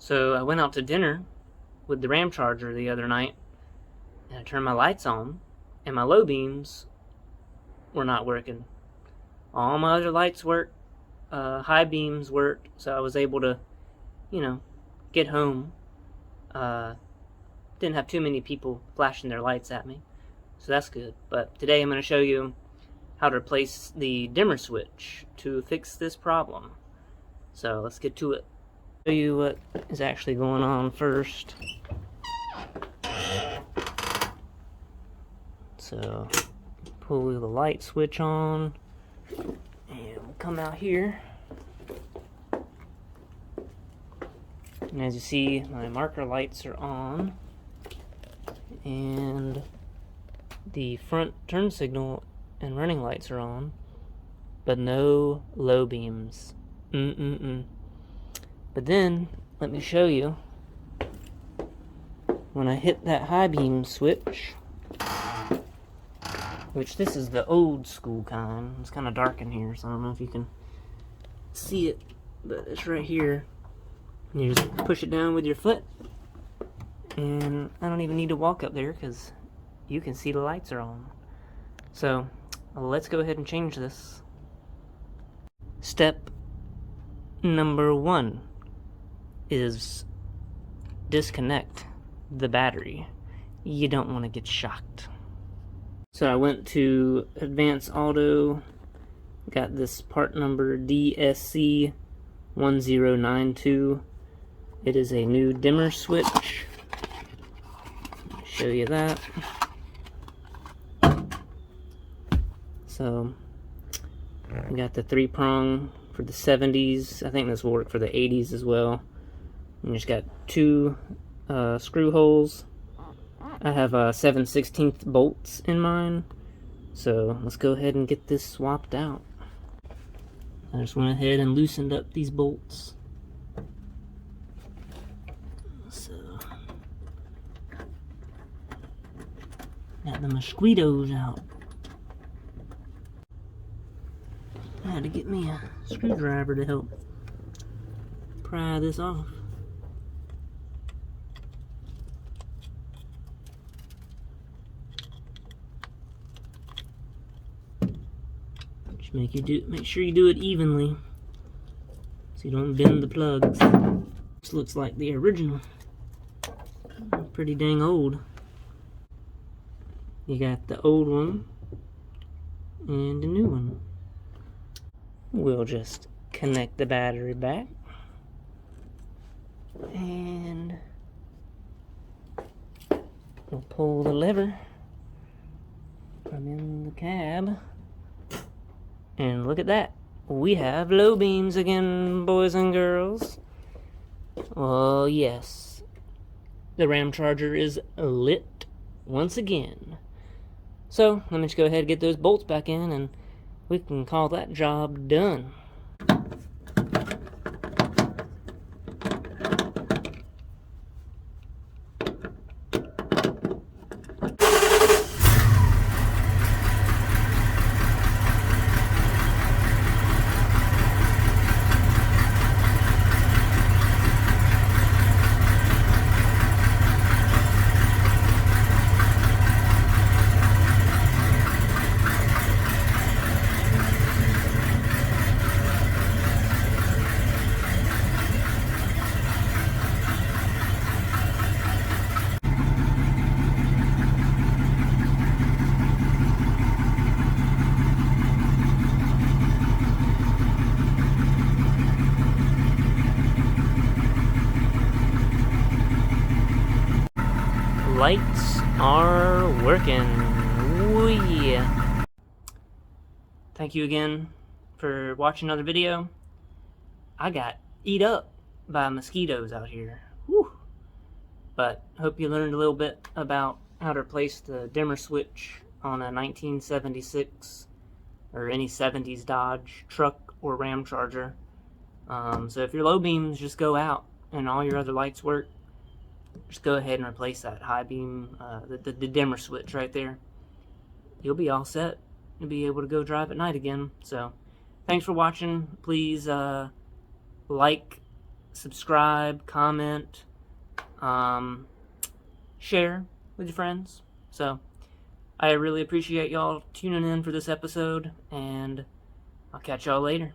So I went out to dinner with the Ramcharger the other night, and I turned my lights on, and my low beams were not working. All my other lights worked, high beams worked, so I was able to, get home. Didn't have too many people flashing their lights at me, so that's good. But today I'm going to show you how to replace the dimmer switch to fix this problem. So let's get to it. Show you what is actually going on first. So pull the light switch on, and we'll come out here. And as you see, my marker lights are on, and the front turn signal and running lights are on, but no low beams. But then, let me show you. When I hit that high beam switch, which this is the old school kind. It's kind of dark in here, so I don't know if you can see it, but it's right here. And you just push it down with your foot, and I don't even need to walk up there because you can see the lights are on. So let's go ahead and change this. Step number 1 is disconnect the battery. You don't want to get shocked. So I went to Advanced Auto, got this part number DSC1092. It is a new dimmer switch. Let me show you that. So we got the 3-prong for the 70s. I think this will work for the 80s as well. And you just got 2 screw holes. I have 7/16 bolts in mine. So let's go ahead and get this swapped out. I just went ahead and loosened up these bolts. So got the mosquitoes out. I had to get me a screwdriver to help pry this off. Just make sure you do it evenly, so you don't bend the plugs. This looks like the original. Pretty dang old. You got the old one and the new one. We'll just connect the battery back, and we'll pull the lever from in the cab, and look at that. We have low beams again, boys and girls. Oh yes, the Ramcharger is lit once again. So let me just go ahead and get those bolts back in, and we can call that job done. Lights are working. Ooh, yeah. Thank you again for watching another video. I got eat up by mosquitoes out here. Whew. But hope you learned a little bit about how to replace the dimmer switch on a 1976 or any 70s Dodge truck or Ramcharger. So if your low beams just go out and all your other lights work, just go ahead and replace that high beam, the dimmer switch right there. You'll be all set. You'll be able to go drive at night again. So thanks for watching. Please like, subscribe, comment, share with your friends. So I really appreciate y'all tuning in for this episode, and I'll catch y'all later.